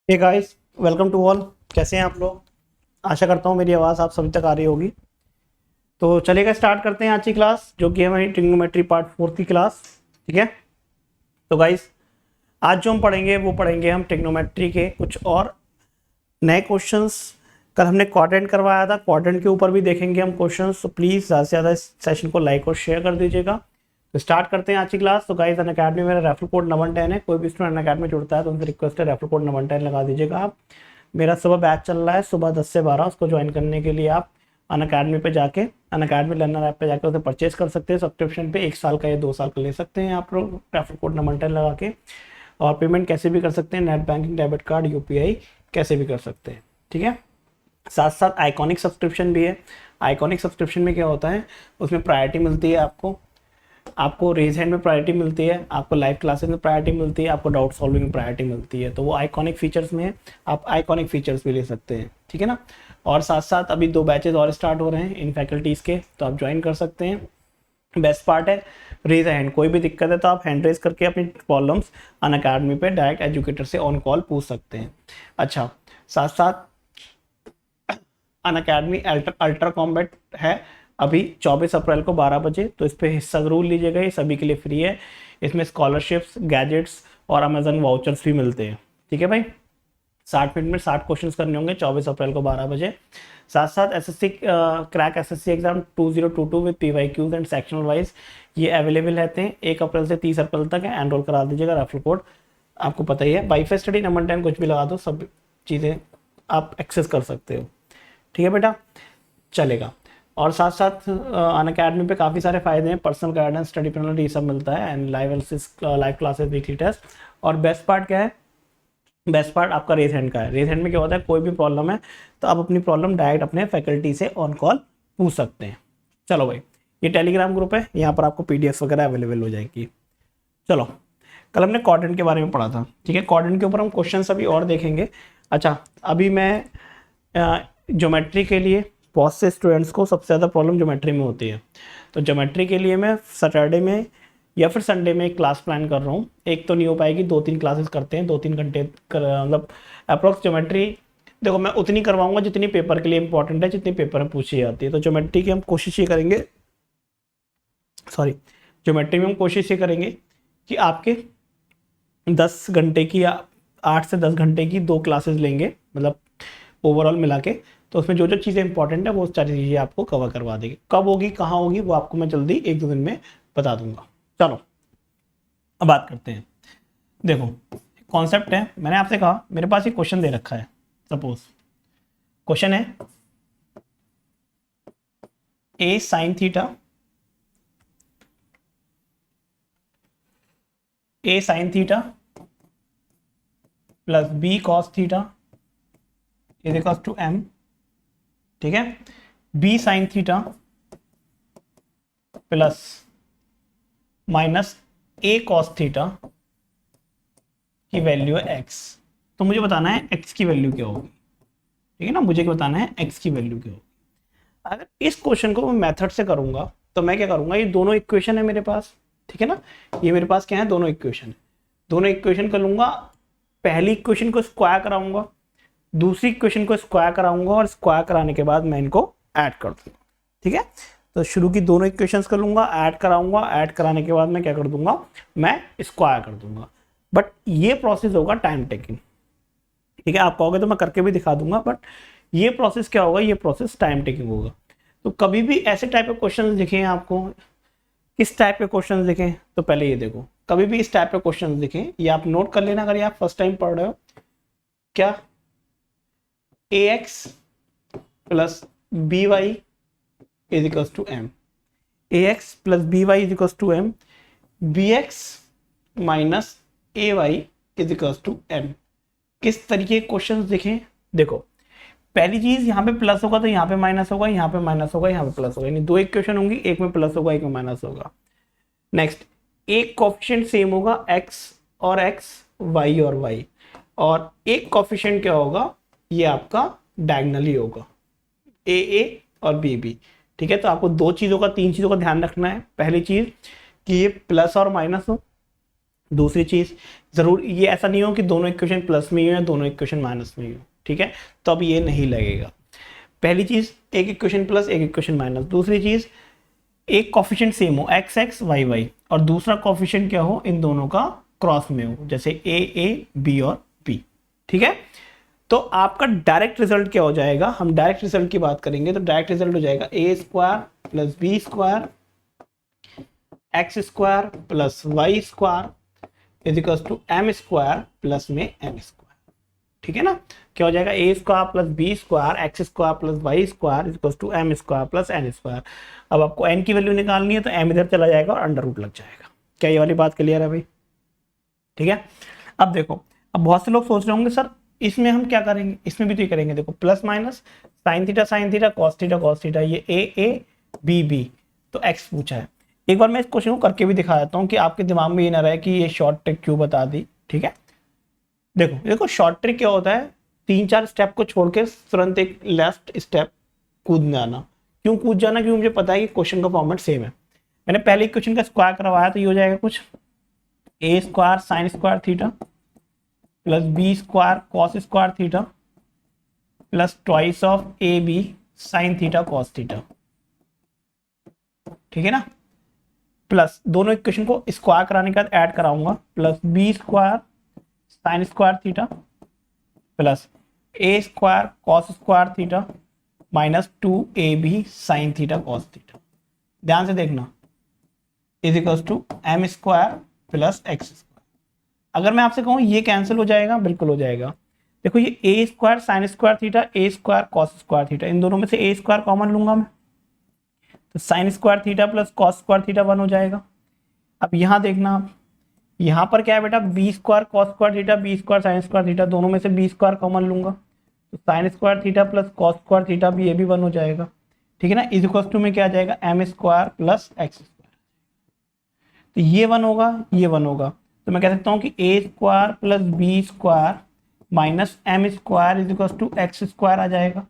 Hey guys, welcome to all. कैसे हैं आप लोग? आशा करता हूँ मेरी आवाज़ आप सभी तक आ रही होगी। तो चलेगा, स्टार्ट करते हैं आज की क्लास, जो कि है हमारी ट्रिग्नोमेट्री पार्ट 4 की क्लास। ठीक है। तो गाइस, आज जो हम पढ़ेंगे वो पढ़ेंगे हम ट्रिग्नोमेट्री के कुछ और नए क्वेश्चंस। कल हमने क्वाड्रेंट करवाया था, क्वाड्रेंट के ऊपर भी देखेंगे हम क्वेश्चंस। तो प्लीज़ ज़्यादा से ज़्यादा इस सेशन को लाइक और शेयर कर दीजिएगा। तो स्टार्ट करते हैं आज की क्लास। तो गाइस, अनअकैडमी मेरा रेफरल कोड 9110 है। कोई भी स्टूडेंट अनअकैडमी जुड़ता है तो उनसे रिक्वेस्ट है रेफरल कोड 9110 लगा दीजिएगा आप। मेरा सुबह बैच चल रहा है, सुबह 10 से 12। उसको ज्वाइन करने के लिए आप अनअकैडमी पे जाके, अनअकैडमी लर्नर ऐप पे जाकर उसे परचेज कर सकते हैं। सब्सक्रिप्शन पे 1 साल का या 2 साल का ले सकते हैं आप लोग रेफरल कोड 9110 लगा के। और पेमेंट कैसे भी कर सकते हैं, net banking, debit card, UPI कैसे भी कर सकते हैं। ठीक है। साथ साथ आइकॉनिक सब्सक्रिप्शन भी है। आइकॉनिक सब्सक्रिप्शन में क्या होता है, उसमें प्रायोरिटी मिलती है आपको। आपको रेज हैंड में प्रायोरिटी मिलती है, आपको लाइव क्लासेस में प्रायोरिटी मिलती है, आपको डाउट सॉल्विंग में प्रायोरिटी मिलती है। तो वो आइकॉनिक फीचर्स में है, आप आइकॉनिक फीचर्स भी ले सकते हैं। ठीक है ना। और साथ साथ अभी 2 बैचेज और स्टार्ट हो रहे हैं इन फैकल्टीज़ के, तो आप ज्वाइन कर सकते हैं। बेस्ट पार्ट है, रेज हैंड। कोई भी दिक्कत है तो आप हैंड रेज करके अपनी प्रॉब्लम्स अनअकैडमी पे डायरेक्ट एजुकेटर से ऑन कॉल पूछ सकते हैं। अच्छा, साथ साथ अनअकैडमी अल्ट्रा कॉम्बैट है अभी 24 अप्रैल को 12 बजे। तो इस पर हिस्सा ज़रूर लीजिएगा, ये सभी के लिए फ्री है। इसमें स्कॉलरशिप्स, गैजेट्स और अमेजन वाउचर्स भी मिलते हैं। ठीक है भाई। 60 मिनट में 60 क्वेश्चन करने होंगे 24 अप्रैल को 12 बजे। साथ साथ SSC crack SSC exam 2022 with PYQs and sectional wise ये अवेलेबल रहते हैं। 1 अप्रैल से 30 अप्रैल तक है। एनरोल करा दीजिएगा, रेफरल कोड आपको पता ही है। वाईफाई स्टडी नंबर 10 कुछ भी लगा दो, सब चीज़ें आप एक्सेस कर सकते हो। ठीक है बेटा, चलेगा। और साथ साथ अनअकैडमी पे काफ़ी सारे फायदे हैं। पर्सनल गाइडेंस, स्टडी पैनल, ये सब मिलता है। And live classes, weekly test. और बेस्ट पार्ट क्या है, बेस्ट पार्ट आपका रेज हैंड का है। रेज हैंड में क्या होता है, कोई भी प्रॉब्लम है तो आप अपनी प्रॉब्लम डायरेक्ट अपने फैकल्टी से ऑन कॉल पूछ सकते हैं। चलो भाई, ये टेलीग्राम ग्रुप है, यहाँ पर आपको पीडीएफ वगैरह अवेलेबल हो जाएगी। चलो, कल हमने क्वाड्रेंट के बारे में पढ़ा था। ठीक है, क्वाड्रेंट के ऊपर हम क्वेश्चन अभी और देखेंगे। अच्छा, अभी मैं ज्योमेट्री के लिए बहुत से स्टूडेंट्स को सबसे ज़्यादा प्रॉब्लम ज्योमेट्री में होती है। तो ज्योमेट्री के लिए मैं सैटरडे में या फिर संडे में एक क्लास प्लान कर रहा हूँ। एक तो नहीं हो पाएगी, 2-3 क्लासेस करते हैं, 2-3 घंटे मतलब अप्रोक्स ज्योमेट्री। देखो, मैं उतनी करवाऊंगा जितनी पेपर के लिए इंपॉर्टेंट है, जितनी पेपर में पूछी जाती है। तो ज्योमेट्री की हम कोशिश ये करेंगे, सॉरी, ज्योमेट्री में हम कोशिश ये करेंगे कि आपके 10 घंटे की या 8 से 10 घंटे की 2 क्लासेस लेंगे, मतलब ओवरऑल मिला के। तो उसमें जो जो चीज़ें इंपॉर्टेंट है वो सारी चीज़ें आपको कवर करवा देंगे। कब होगी, कहाँ होगी, वो आपको मैं जल्दी 1-2 दिन में बता दूंगा। चलो, अब बात करते हैं। देखो, कॉन्सेप्ट है, मैंने आपसे कहा मेरे पास एक क्वेश्चन दे रखा है। सपोज क्वेश्चन है a sine theta, a sine theta plus b cos theta is equal to m. ठीक है, b sine theta plus minus a cos theta की वैल्यू है एक्स। तो मुझे बताना है एक्स की वैल्यू क्या होगी। ठीक है ना, मुझे क्या बताना है, एक्स की वैल्यू क्या होगी। अगर इस क्वेश्चन को मैं मेथड से करूंगा तो मैं क्या करूंगा, ये दोनों इक्वेशन है मेरे पास। ठीक है ना, ये मेरे पास क्या है, दोनों इक्वेशन है। दोनों इक्वेशन कर लूंगा। पहली इक्वेशन को स्क्वायर कराऊंगा, दूसरी इक्वेशन को स्क्वायर कराऊंगा, और स्क्वायर कराने के बाद मैं इनको ऐड कर दूंगा। ठीक है, तो शुरू की दोनों इक्वेशंस कर लूंगा, ऐड कराऊंगा, ऐड कराने के बाद मैं क्या कर दूंगा, मैं स्क्वायर कर दूंगा। बट ये प्रोसेस होगा टाइम टेकिंग। ठीक है, आप कहोगे तो मैं करके भी दिखा दूंगा, बट ये प्रोसेस क्या होगा, ये प्रोसेस टाइम टेकिंग होगा। तो कभी भी ऐसे टाइप के क्वेश्चन दिखे आपको, किस टाइप के क्वेश्चन दिखे, तो पहले ये देखो, कभी भी इस टाइप के क्वेश्चन दिखे, ये आप नोट कर लेना अगर ये आप फर्स्ट टाइम पढ़ रहे हो। क्या, a x plus b y is equal to m, a x plus b y is equal to m, b x minus a y is equal to m. किस तरीके के क्वेश्चन दिखे, देखो, पहली चीज यहाँ पे प्लस होगा तो यहाँ पे माइनस होगा, यहाँ पे माइनस होगा, यहाँ पे प्लस होगा, यानी 2 इक्वेशन होंगी, एक में प्लस होगा, एक में माइनस होगा। नेक्स्ट, एक कोफिशिएंट सेम होगा, x और x, y और y, और एक कोफिशिएंट क्या होगा, ये आपका डायगोनली होगा, a और b। ठीक है, तो आपको 2 चीजों का, 3 चीजों का ध्यान रखना है। पहली चीज कि ये प्लस और माइनस हो, दूसरी चीज़, ज़रूर ये ऐसा नहीं हो कि दोनों इक्वेशन प्लस में ही हो या दोनों इक्वेशन माइनस में ही हो, ठीक है, तो अब ये नहीं लगेगा। पहली चीज़ एक इक्वेशन प्लस एक इक्वेशन माइनस, दूसरी चीज़ एक कॉफिशिएंट सेम हो एक्स एक्स वाई वाई, और दूसरा कॉफिशिएंट क्या हो, इन दोनों का क्रॉस में हो, जैसे ए बी और बी, ठीक है। तो आपका डायरेक्ट रिजल्ट क्या हो जाएगा, हम डायरेक्ट रिजल्ट की बात करेंगे तो डायरेक्ट रिजल्ट हो जाएगा a square plus B square x square plus y square is equal to M square plus में एन स्क्वायर, ठीक है ना। क्या हो जाएगा, a square plus B square x square plus y square is equal to M square plus n square. अब आपको N की वैल्यू निकालनी है तो एम इधर चला जाएगा और अंडर रूट लग जाएगा। क्या ये वाली बात क्लियर है भाई, ठीक है। अब देखो, अब बहुत से लोग सोच रहे होंगे सर इसमें हम क्या करेंगे, इसमें भी तो ये करेंगे, देखो plus minus sign theta cos theta, ये ए बी बी, तो एक्स पूछा है। एक बार मैं इस क्वेश्चन को करके भी दिखा देता हूँ कि आपके दिमाग में ये ना रहे कि ये शॉर्ट ट्रिक क्यों बता दी, ठीक है। देखो शॉर्ट ट्रिक क्या होता है, 3-4 स्टेप को छोड़ के तुरंत एक लास्ट स्टेप कूद जाना। क्यों कूद जाना, क्योंकि मुझे पता है कि क्वेश्चन का फॉर्मेट सेम है। मैंने पहले क्वेश्चन का स्क्वायर करवाया तो ये हो जाएगा कुछ a square sine square theta plus B square cos square theta plus twice of a b sine theta cos theta, ठीक है ना। प्लस दोनों इक्वेशन को स्क्वायर कराने के बाद ऐड कराऊंगा, plus B square sine square theta plus a square cos square theta minus 2ab sine theta cos theta. ध्यान से देखना, is equal to M square plus x square. अगर मैं आपसे कहूँ ये कैंसिल हो जाएगा, बिल्कुल हो जाएगा। देखो ये ए स्क्वायर साइन स्क्वायर थीटा ए स्क्वायर कॉस स्क्वायर थीटा, इन दोनों में से ए स्क्वायर कॉमन लूंगा मैं, तो sine square theta plus cos square theta 1 हो जाएगा। अब यहाँ देखना, यहाँ पर क्या है बेटा, B square cos square theta B square sine square theta, दोनों में से बी स्क्वायर कॉमन लूंगा, तो sine square theta plus cos square theta भी, ये भी 1 हो जाएगा, ठीक है ना। इज इक्वल टू में क्या आ जाएगा, M square plus x square, तो ये 1 होगा ये 1 होगा, तो मैं कह सकता हूँ कि a square plus B square minus m square is equal to x square आ जाएगा।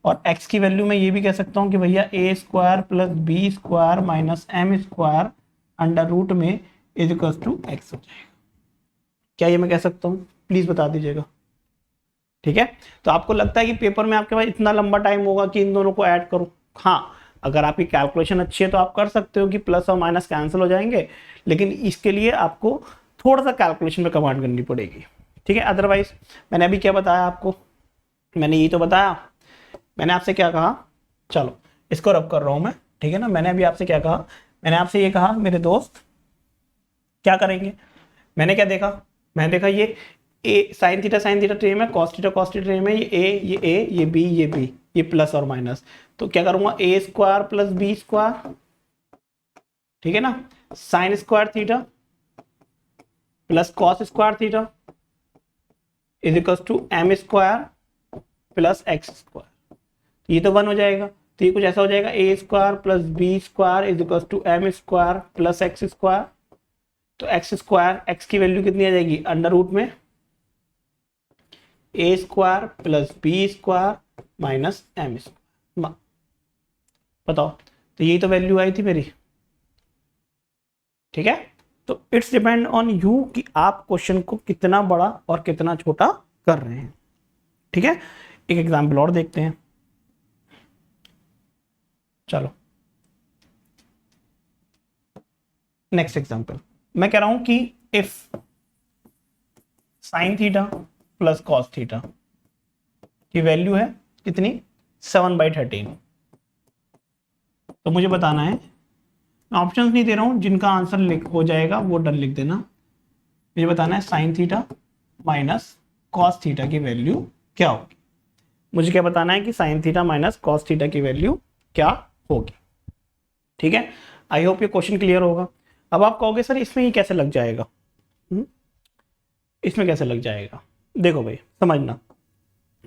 और x की वैल्यू में ये भी कह सकता हूँ कि भैया a square plus B square minus m square under root में इज इक्वल टू एक्स हो जाएगा। क्या ये मैं कह सकता हूँ, प्लीज बता दीजिएगा, ठीक है। तो आपको लगता है कि पेपर में आपके पास इतना लंबा टाइम होगा कि इन दोनों को ऐड करो, हाँ अगर आपकी कैलकुलेशन अच्छी है तो आप कर सकते हो कि प्लस और माइनस कैंसिल हो जाएंगे, लेकिन इसके लिए आपको थोड़ा सा कैलकुलेशन में कमांड करनी पड़ेगी, ठीक है। अदरवाइज मैंने अभी क्या बताया आपको, मैंने ये तो बताया, मैंने आपसे क्या कहा, चलो इसको रब कर रहा हूं मैं, ठीक है ना। मैंने अभी आपसे क्या कहा, मैंने आपसे ये कहा मेरे दोस्त क्या करेंगे, मैंने क्या देखा, मैंने देखा ये ए साइन थीटा ट्रेम है, कॉस थीटा ट्रेम है, ये बी ये प्लस और माइनस, तो क्या करूंगा A square plus B square, ठीक है ना, sine square theta plus cos square theta is equal to M square plus x square, ये तो 1 हो जाएगा, तो ये कुछ ऐसा हो जाएगा a square plus B square is equal to M square plus x square, तो एक्स स्क्वायर एक्स की वैल्यू कितनी आ जाएगी, अंडर रूट में a square plus B square minus m square. बताओ, तो यही तो वैल्यू आई थी मेरी, ठीक है। तो इट्स डिपेंड ऑन यू कि आप क्वेश्चन को कितना बड़ा और कितना छोटा कर रहे हैं, ठीक है। एक एग्जाम्पल और देखते हैं, चलो नेक्स्ट एग्जाम्पल, मैं कह रहा हूं कि if sign theta plus cos theta की वैल्यू है कितनी 7/13, तो मुझे बताना है, मैं ऑप्शंस नहीं दे रहा हूं, जिनका आंसर हो जाएगा वो डन लिख देना, मुझे बताना है sign theta minus cos theta की वैल्यू क्या होगी। मुझे क्या बताना है कि sign theta minus cos theta की वैल्यू क्या होगी, ठीक है। आई होप ये क्वेश्चन क्लियर होगा। अब आप कहोगे सर इसमें ये कैसे लग जाएगा, इसमें कैसे लग जाएगा, देखो भाई समझना,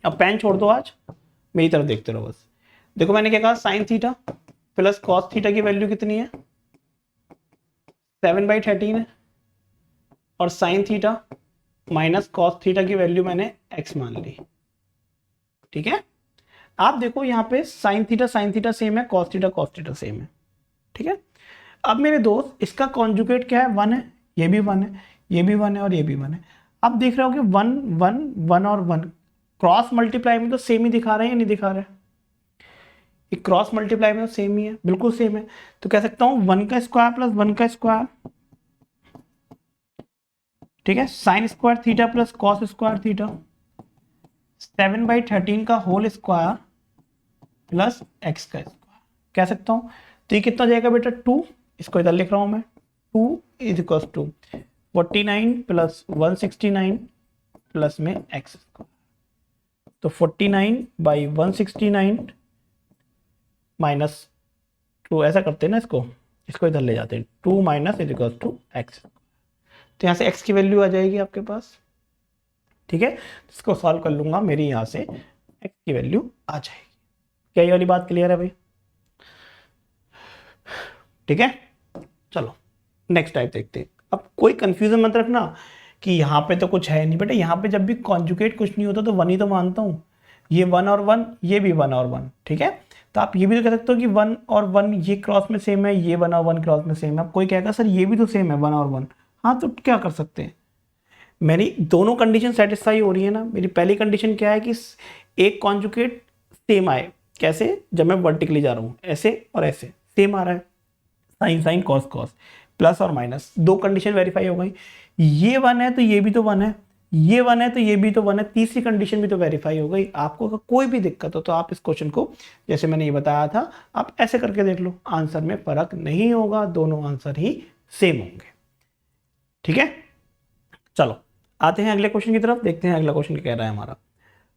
अब पेन छोड़ दो, आज मेरी तरफ देखते रहो बस। देखो मैंने क्या कहा, sign theta plus cos theta की वैल्यू कितनी है 7/13 है, और sign theta minus cos theta की वैल्यू मैंने x मान ली, ठीक है। आप देखो यहाँ पे साइन थीटा सेम है, कॉस थीटा सेम है, ठीक है। अब मेरे दोस्त इसका कॉन्जुगेट क्या है, 1 है, ये भी 1 है, ये भी 1 है और ये भी 1 है। आप देख रहे हो कि 1 1 1 और 1 क्रॉस मल्टीप्लाई में तो सेम ही दिखा रहे हैं या नहीं दिखा रहे? ये क्रॉस मल्टीप्लाई में तो सेम ही है, बिल्कुल सेम है। तो कह सकता हूँ 1 का स्क्वायर प्लस 1 का स्क्वायर, ठीक है, sign square theta plus cos square theta, 7/13 का होल स्क्वायर प्लस एक्स का स्क्वायर कह सकता हूँ। तो ये कितना जाएगा बेटा 2, इसको इधर लिख रहा हूँ मैं, 2 is equal to 49 plus 169 plus में एक्स स्क्वायर। तो 49/169 माइनस 2, ऐसा करते हैं ना, इसको इधर ले जाते हैं, 2 minus is equal to X. तो यहाँ से x की वैल्यू आ जाएगी आपके पास, ठीक है। इसको सॉल्व कर लूंगा, मेरी यहाँ से x की वैल्यू आ जाएगी। क्या ये वाली बात क्लियर है भाई? ठीक है, चलो नेक्स्ट टाइप देखते हैं। अब कोई कंफ्यूजन मत रखना कि यहाँ पे तो कुछ है नहीं बेटा, यहाँ पे जब भी कॉन्जुगेट कुछ नहीं होता तो 1 ही तो मानता हूँ। ये 1 और 1, ये भी 1 और 1, ठीक है। तो आप ये भी तो कह सकते हो कि 1 और 1 ये क्रॉस में सेम है, ये 1 और 1 क्रॉस में सेम है। अब कोई कहेगा सर ये भी तो सेम है 1 और 1, हाँ तो क्या कर सकते हैं, मेरी दोनों कंडीशन सेटिस्फाई हो रही है ना। मेरी पहली कंडीशन क्या है कि एक कॉन्जुगेट सेम आए, कैसे, जब मैं वर्टिकली जा रहा हूँ ऐसे और ऐसे सेम आ रहा है, sine sine cos cos, plus और माइनस, दो कंडीशन वेरीफाई हो गई। ये 1 है तो ये भी तो 1 है, ये 1 है तो ये भी तो 1 है, तीसरी कंडीशन भी तो वेरीफाई हो गई। आपको अगर कोई भी दिक्कत हो तो आप इस क्वेश्चन को, जैसे मैंने ये बताया था, आप ऐसे करके देख लो, आंसर में फर्क नहीं होगा, दोनों आंसर ही सेम होंगे, ठीक है। चलो आते हैं अगले क्वेश्चन की तरफ, देखते हैं अगला क्वेश्चन क्या कह रहा है हमारा।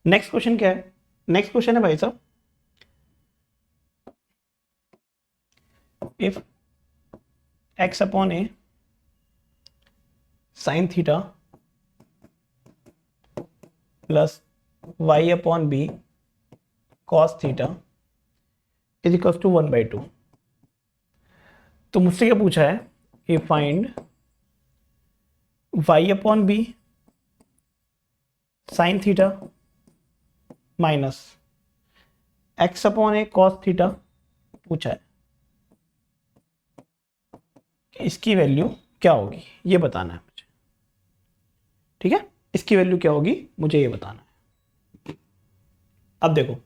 नेक्स्ट क्वेश्चन क्या है? नेक्स्ट क्वेश्चन है भाई साहब, if x upon a sine theta plus y upon b cos theta is equal to 1/2। तो मुझसे क्या पूछा है कि find y upon b sine theta minus x upon a cos theta पूछा है, इसकी वैल्यू क्या होगी ये बताना है मुझे, ठीक है। इसकी वैल्यू क्या होगी मुझे ये बताना है। अब देखो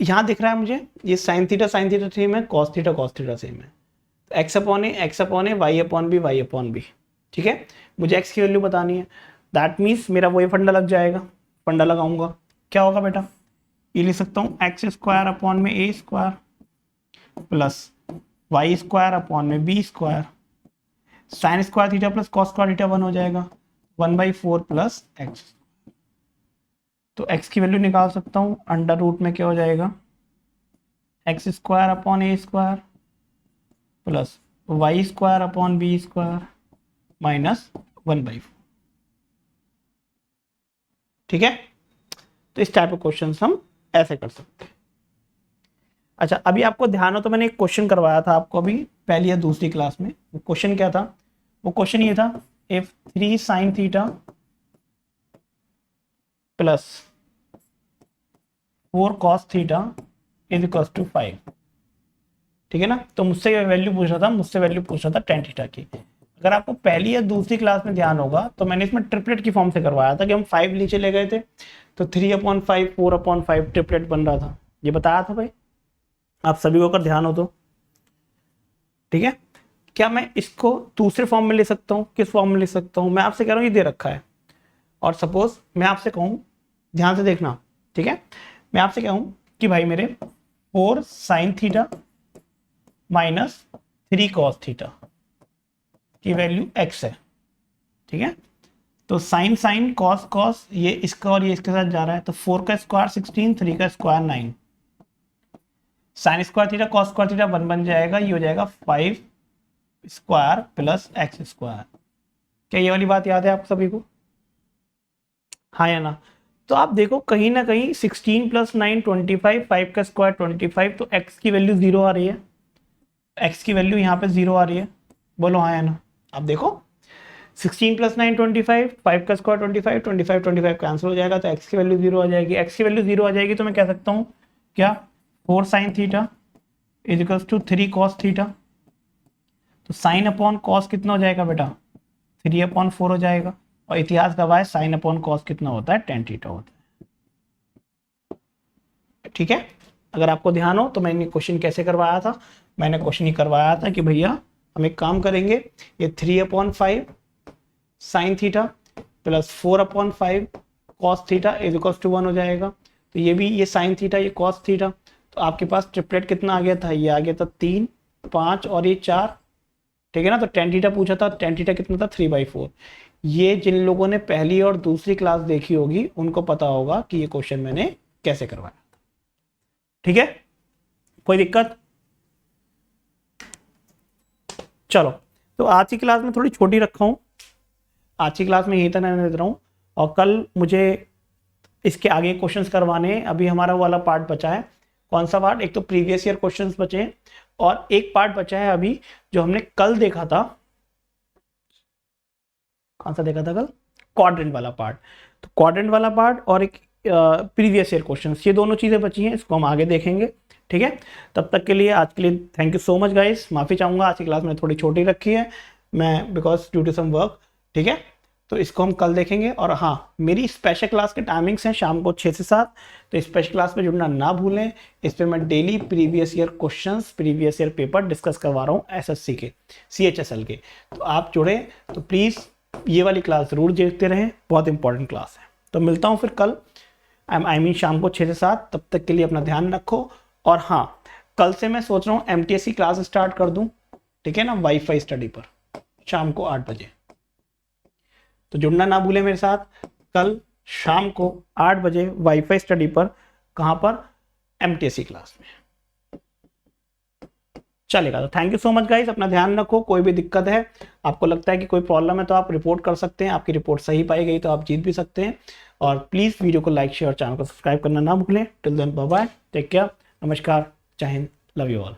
यहां दिख रहा है मुझे ये साइन थीटा सेम है, कॉस थीटा सेम है, तो x अपॉन ए वाई अपॉन बी, ठीक है। मुझे x की वैल्यू बतानी है, दैट मीन्स मेरा वही फंडा लग जाएगा, फंडा लगाऊंगा, क्या होगा बेटा, ये लिख सकता हूँ एक्स स्क्वायर अपॉन में a square plus y square upon में b square, sine square theta plus cos square theta 1 हो जाएगा, 1/4 प्लस एक्स। तो x की वैल्यू निकाल सकता हूँ, अंडर रूट में क्या हो जाएगा, x square upon a square plus y square upon b square minus 1/4, ठीक है। तो इस टाइप के क्वेश्चन हम ऐसे कर सकते हैं। अच्छा अभी आपको ध्यान हो तो मैंने एक क्वेश्चन करवाया था आपको अभी पहली या दूसरी क्लास में, वो क्वेश्चन क्या था, वो क्वेश्चन ये था, if 3 sine theta plus 4 cos theta is equal to 5, ठीक है ना। तो मुझसे वैल्यू पूछ रहा था tan थीटा की। अगर आपको पहली या दूसरी क्लास में ध्यान होगा तो मैंने इसमें ट्रिपलेट की फॉर्म से करवाया था कि हम 5 नीचे ले गए थे, तो 3/5 4/5 ट्रिपलेट बन रहा था, ये बताया था भाई, आप सभी को अगर ध्यान हो तो, ठीक है। क्या मैं इसको दूसरे फॉर्म में ले सकता हूँ, किस फॉर्म में ले सकता हूँ, मैं आपसे कह रहा हूँ ये दे रखा है, और सपोज मैं आपसे कहूँ, ध्यान से देखना, ठीक है, मैं आपसे कहूँ कि भाई मेरे 4 sine theta minus 3 cos theta की वैल्यू x है, ठीक है। तो साइन कॉस ये इसका और ये इसके साथ जा रहा है, तो 4 का स्क्वायर 16, 3 का square 9, sign square theta cos square theta 1 बन जाएगा, ये हो जाएगा 5 स्क्वायर प्लस एक्स स्क्वायर। क्या ये वाली बात याद है आप सभी को, हाँ या ना? तो आप देखो कहीं ना कहीं 16 + 9 25, 5 का स्क्वायर 25, तो x की वैल्यू 0 आ रही है, x की वैल्यू यहाँ पे 0 आ रही है, बोलो हाँ या ना। आप देखो 16 + 9 25, 5 का स्क्वायर 25, 25 कैंसिल हो जाएगा, तो x की वैल्यू 0 आ जाएगी, x की वैल्यू 0 आ जाएगी, तो मैं कह सकता हूँ क्या 4 sine theta is equal to 3 cos theta, तो साइन अपॉन कॉस कितना हो जाएगा बेटा 3/4 हो जाएगा। और इतिहास गवाह है साइन अपॉन कॉस कितना होता है, tan थीटा होता है। ठीक है, अगर आपको ध्यान हो तो मैंने क्वेश्चन कैसे करवाया था, मैंने क्वेश्चन ये करवाया था कि भैया हम एक काम करेंगे, ये 3/5 sine theta plus 4/5 cos theta is equals to 1 हो जाएगा। तो ये भी, ये साइन थीटा, ये कॉस थीटा, तो आपके पास ट्रिपलेट कितना आ गया था, ये आ गया था 3, 5 और ये 4। ठीक है ना, तो tan थीटा पूछा था, tan थीटा कितना था 3/4। ये जिन लोगों ने पहली और दूसरी क्लास देखी होगी उनको पता होगा कि ये क्वेश्चन मैंने कैसे करवाया था। ठीक है, कोई दिक्कत? चलो, तो आज की क्लास में थोड़ी छोटी रखा हूं, आज की क्लास में यहीं तक रहने दे रहा हूं, और कल मुझे इसके आगे क्वेश्चंस करवाने हैं। अभी हमारा वाला पार्ट बचा है, कौन सा पार्ट, एक तो प्रीवियस ईयर क्वेश्चंस बचे हैं और एक पार्ट बचा है अभी जो हमने कल देखा था। कौन सा देखा था कल, क्वाड्रेंट वाला पार्ट। तो क्वाड्रेंट वाला पार्ट और एक प्रीवियस ईयर क्वेश्चंस, ये दोनों चीजें बची हैं, इसको हम आगे देखेंगे। ठीक है, तब तक के लिए आज के लिए thank you so much guys. माफी चाहूंगा, आज की क्लास मैंने थोड़ी छोटी रखी है मैं, because due to some work. ठीक है, तो इसको हम कल देखेंगे। और हाँ, मेरी स्पेशल क्लास के टाइमिंग्स हैं शाम को 6 से 7, तो स्पेशल क्लास में जुड़ना ना भूलें। इस पर मैं daily previous year questions, previous year paper discuss करवा रहा हूँ एसएससी के, CHSL के। तो आप जुड़े तो प्लीज़ ये वाली क्लास जरूर देखते रहें, बहुत इंपॉर्टेंट क्लास है। तो मिलता हूँ फिर कल, आई मीन शाम को 6 से 7। तब तक के लिए अपना ध्यान रखो। और हाँ, कल से मैं सोच रहा हूँ MTSC क्लास स्टार्ट कर दूँ, ठीक है ना, वाईफाई स्टडी पर शाम को 8 बजे। तो जुड़ना ना भूले मेरे साथ, कल शाम को 8 बजे वाईफाई स्टडी पर। कहां पर, MTSC क्लास में। चलेगा, तो thank you so much guys, अपना ध्यान रखो। कोई भी दिक्कत है, आपको लगता है कि कोई प्रॉब्लम है, तो आप रिपोर्ट कर सकते हैं। आपकी रिपोर्ट सही पाई गई तो आप जीत भी सकते हैं। और प्लीज वीडियो को लाइक, शेयर और चैनल को सब्सक्राइब करना ना भूलें। Till then bye bye, take care, नमस्कार, जय हिंद, लव यू ऑल।